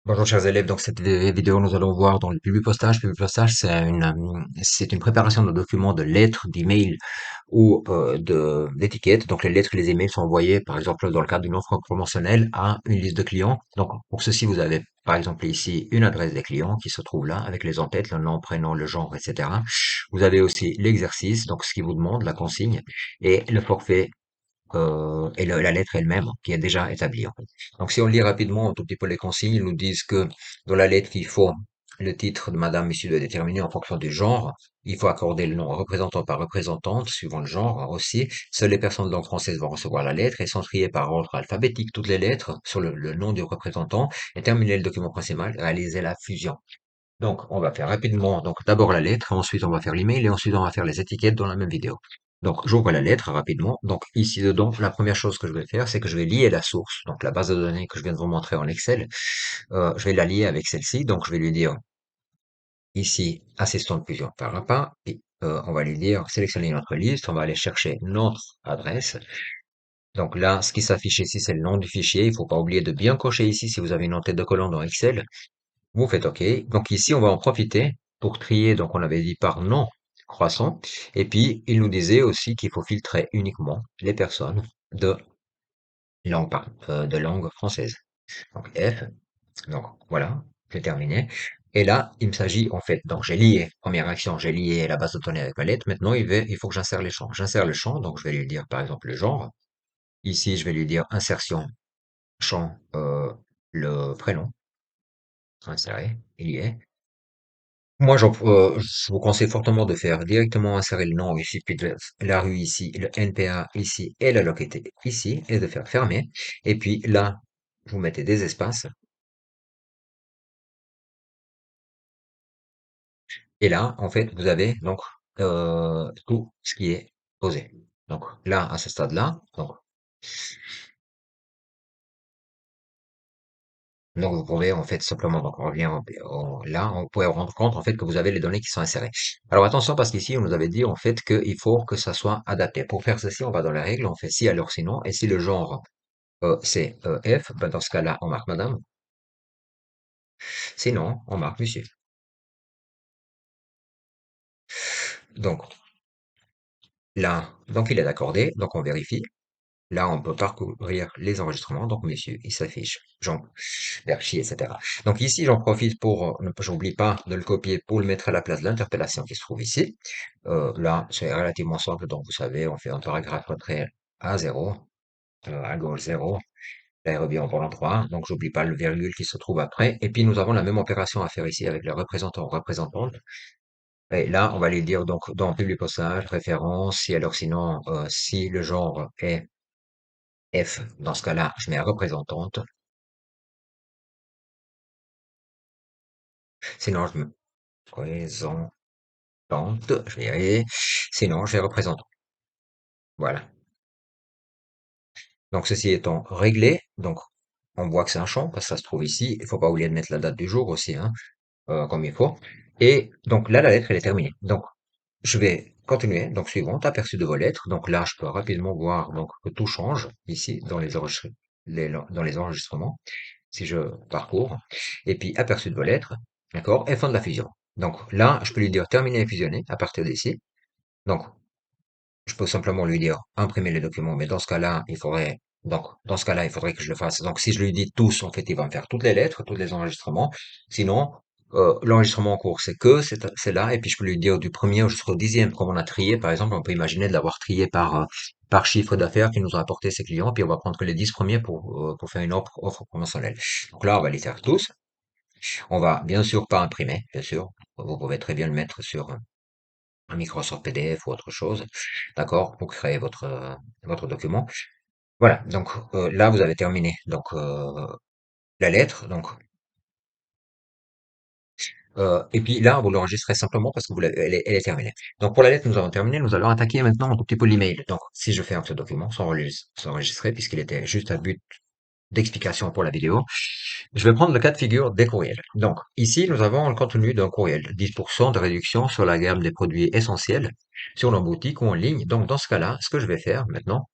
Bonjour chers élèves, donc cette vidéo nous allons voir dans le publipostage. Publipostage c'est une préparation de documents, de lettres, d'emails ou d'étiquettes. Donc les lettres et les emails sont envoyés par exemple dans le cadre d'une offre promotionnelle à une liste de clients. Donc pour ceci vous avez par exemple ici une adresse des clients qui se trouve là avec les en-têtes, le nom, prénom, le genre, etc. Vous avez aussi l'exercice, donc ce qui vous demande, la consigne et le forfait et la lettre elle-même qui est déjà établie, en fait. Donc si on lit rapidement un tout petit peu les consignes, ils nous disent que dans la lettre il faut le titre de madame, monsieur doit déterminer en fonction du genre. Il faut accorder le nom représentant par représentante, suivant le genre aussi. Seules les personnes de langue française vont recevoir la lettre et sont triées par ordre alphabétique toutes les lettres sur le nom du représentant et terminer le document principal, réaliser la fusion. Donc, on va faire rapidement, donc d'abord la lettre, ensuite on va faire l'email et ensuite on va faire les étiquettes dans la même vidéo. Donc, j'ouvre la lettre rapidement. Donc, ici dedans, la première chose que je vais faire, c'est que je vais lier la source, donc la base de données que je viens de vous montrer en Excel. Je vais la lier avec celle-ci. Donc, je vais lui dire ici, assistant de fusion par un pas. Et on va lui dire sélectionner notre liste. On va aller chercher notre adresse. Donc là, ce qui s'affiche ici, c'est le nom du fichier. Il faut pas oublier de bien cocher ici si vous avez une en-tête de colonne dans Excel. Vous faites OK. Donc ici, on va en profiter pour trier. Donc on avait dit par nom croissant. Et puis, il nous disait aussi qu'il faut filtrer uniquement les personnes de de langue française. Donc F. Donc voilà, j'ai terminé. Et là, il me s'agit en fait, donc j'ai lié, première action, j'ai lié la base de données avec ma lettre. Maintenant, il faut que j'insère les champs. J'insère le champ, donc je vais lui dire par exemple le genre. Ici, je vais lui dire insertion champ, le prénom, insérer, il y est. Moi, je vous conseille fortement de faire directement insérer le nom ici, puis de la rue ici, le NPA ici et la localité ici, et de faire fermer. Et puis là, vous mettez des espaces. Et là, en fait, vous avez donc tout ce qui est posé. Donc là, à ce stade-là, donc vous pouvez en fait simplement, donc on revient là, on pourrait rendre compte en fait que vous avez les données qui sont insérées. Alors attention parce qu'ici on nous avait dit en fait qu'il faut que ça soit adapté. Pour faire ceci, on va dans les règles, on fait si alors sinon, et si le genre c'est F, ben dans ce cas-là, on marque madame, sinon on marque monsieur. Donc là, donc il est accordé, donc on vérifie. Là, on peut parcourir les enregistrements. Donc, monsieur, il s'affiche. Jean Berchi, etc. Donc ici, j'en profite pour, j'oublie pas de le copier pour le mettre à la place de l'interpellation qui se trouve ici. Là, c'est relativement simple. Donc, vous savez, on fait un paragraphe retrait à 0, à gauche 0. Là, il revient en volant 3. Donc, j'oublie pas le virgule qui se trouve après. Et puis, nous avons la même opération à faire ici avec le représentant ou représentante. Et là, on va lui dire donc dans public postage, référence, si alors sinon, si le genre est F, dans ce cas-là, je mets représentante. Sinon, je mets représentante. Je vais y arriver. Sinon, je vais représentant. Voilà. Donc, ceci étant réglé, donc, on voit que c'est un champ, parce que ça se trouve ici. Il faut pas oublier de mettre la date du jour aussi, hein, comme il faut. Et donc, là, la lettre, elle est terminée. Donc, je vais continuer. Donc, suivante, aperçu de vos lettres. Donc, là, je peux rapidement voir, donc, que tout change ici, dans les dans les enregistrements. Si je parcours, et puis aperçu de vos lettres, d'accord, et fin de la fusion. Donc là, je peux lui dire terminer et fusionner à partir d'ici. Donc, je peux simplement lui dire imprimer les documents, mais dans ce cas-là, dans ce cas-là, il faudrait que je le fasse. Donc, si je lui dis tous, en fait, il va me faire toutes les lettres, tous les enregistrements. Sinon, l'enregistrement en cours, c'est là, et puis je peux lui dire du premier jusqu'au dixième, comme on a trié, par exemple, on peut imaginer de l'avoir trié par chiffre d'affaires qui nous a apporté ses clients, puis on va prendre que les 10 premiers pour faire une offre promotionnelle. Donc là, on va les faire tous. On va bien sûr pas imprimer, bien sûr. Vous pouvez très bien le mettre sur un Microsoft PDF ou autre chose, d'accord, pour créer votre document. Voilà, donc là vous avez terminé. Donc la lettre, donc et puis là vous l'enregistrez simplement parce que elle est terminée. Donc pour la lettre nous avons terminé. Nous allons attaquer maintenant un tout petit peu l'email. Donc si je ferme ce document, sans enregistrer puisqu'il était juste à but d'explication pour la vidéo. Je vais prendre le cas de figure des courriels. Donc, ici, nous avons le contenu d'un courriel. 10% de réduction sur la gamme des produits essentiels sur nos boutiques ou en ligne. Donc, dans ce cas-là, ce que je vais faire maintenant,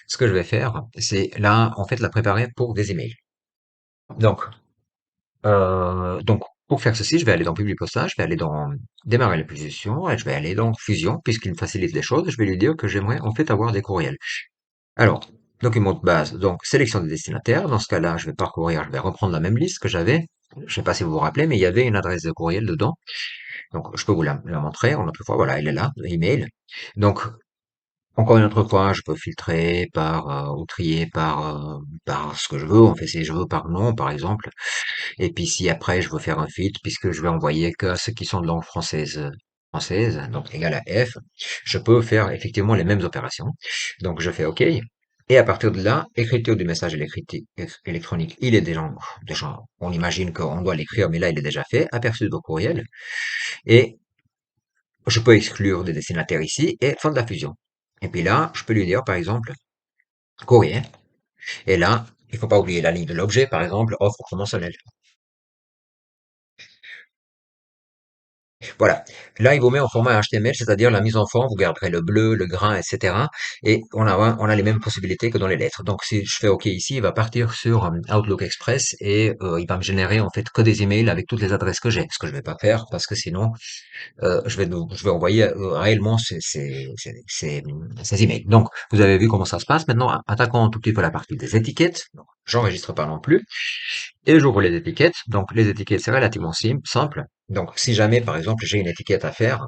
ce que je vais faire, c'est là, en fait, la préparer pour des emails. Donc, Donc, pour faire ceci, je vais aller dans Publipostage, je vais aller dans Démarrer la publication et je vais aller dans Fusion, puisqu'il me facilite les choses. Je vais lui dire que j'aimerais en fait avoir des courriels. Alors, document de base, donc sélection des destinataires. Dans ce cas-là, je vais parcourir, je vais reprendre la même liste que j'avais. Je sais pas si vous vous rappelez, mais il y avait une adresse de courriel dedans. Donc, je peux vous la montrer une autre fois. Voilà, elle est là, l'email. Donc, encore une autre fois, je peux filtrer ou trier par ce que je veux. En fait, si je veux par nom, par exemple. Et puis si après je veux faire un filtre, puisque je vais envoyer que ceux qui sont de langue française, donc égal à F, je peux faire effectivement les mêmes opérations. Donc je fais OK. Et à partir de là, écriture du message électronique, il est déjà, on imagine qu'on doit l'écrire, mais là il est déjà fait, aperçu de courriel, et je peux exclure des destinataires ici, et fin de la fusion. Et puis là, je peux lui dire par exemple, courrier, et là, il faut pas oublier la ligne de l'objet, par exemple, offre promotionnelle. Voilà. Là, il vous met en format HTML, c'est-à-dire la mise en forme, vous garderez le bleu, le grain, etc. Et on a les mêmes possibilités que dans les lettres. Donc, si je fais OK ici, il va partir sur Outlook Express et il va me générer en fait que des emails avec toutes les adresses que j'ai. Ce que je vais pas faire parce que sinon, je vais envoyer réellement ces emails. Donc, vous avez vu comment ça se passe. Maintenant, attaquons un tout petit peu la partie des étiquettes. Donc, j'enregistre pas non plus. Et j'ouvre les étiquettes. Donc, les étiquettes, c'est relativement simple. Donc, si jamais, par exemple, j'ai une étiquette à faire,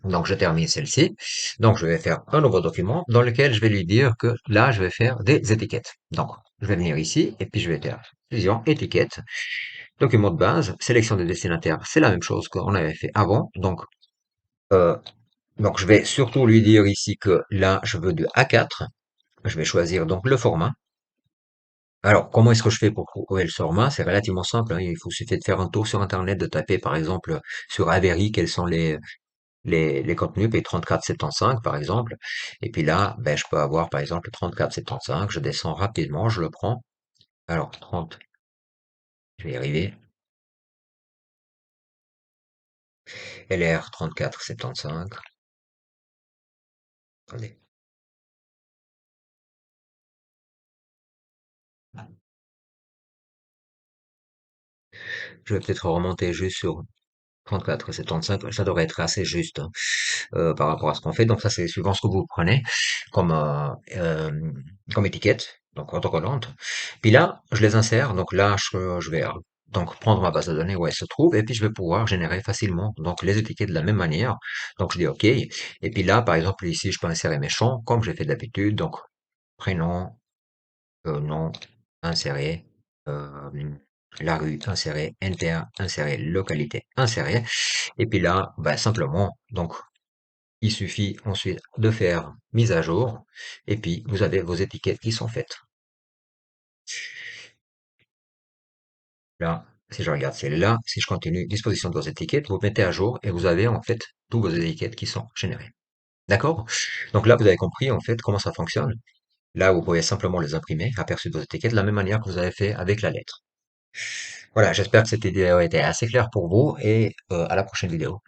donc je termine celle-ci. Donc, je vais faire un nouveau document dans lequel je vais lui dire que là, je vais faire des étiquettes. Donc, je vais venir ici et puis je vais faire fusion, étiquette, document de base, sélection des destinataires. C'est la même chose qu'on avait fait avant. Euh, donc, je vais surtout lui dire ici que là, je veux du A4. Je vais choisir donc le format. Alors, comment est-ce que je fais pour trouver le format? C'est relativement simple, hein. Suffit de faire un tour sur Internet, de taper par exemple sur Avery quels sont les contenus, puis 3475 par exemple. Et puis là, ben, je peux avoir par exemple 3475, je descends rapidement, je le prends. Alors, 30, je vais y arriver. LR 3475. Attendez, je vais peut-être remonter juste sur 34,75, ça devrait être assez juste hein, par rapport à ce qu'on fait. Donc ça, c'est suivant ce que vous prenez comme, euh, euh, comme étiquette, donc autocollante. Puis là, je les insère. Donc là, je vais donc prendre ma base de données où elle se trouve et puis je vais pouvoir générer facilement donc les étiquettes de la même manière. Donc je dis OK. Et puis là, par exemple, ici, je peux insérer mes champs comme j'ai fait d'habitude. Donc prénom, nom, insérer, euh, la rue, insérer, enter, insérer, localité, insérer. Et puis là, bah, simplement, donc, il suffit ensuite de faire mise à jour. Et puis, vous avez vos étiquettes qui sont faites. Là, si je regarde celle-là, si je continue, disposition de vos étiquettes, vous mettez à jour et vous avez en fait tous vos étiquettes qui sont générées. D'accord? Donc là, vous avez compris en fait comment ça fonctionne. Là, vous pouvez simplement les imprimer, aperçu de vos étiquettes, de la même manière que vous avez fait avec la lettre. Voilà, j'espère que cette vidéo a été assez claire pour vous et à la prochaine vidéo.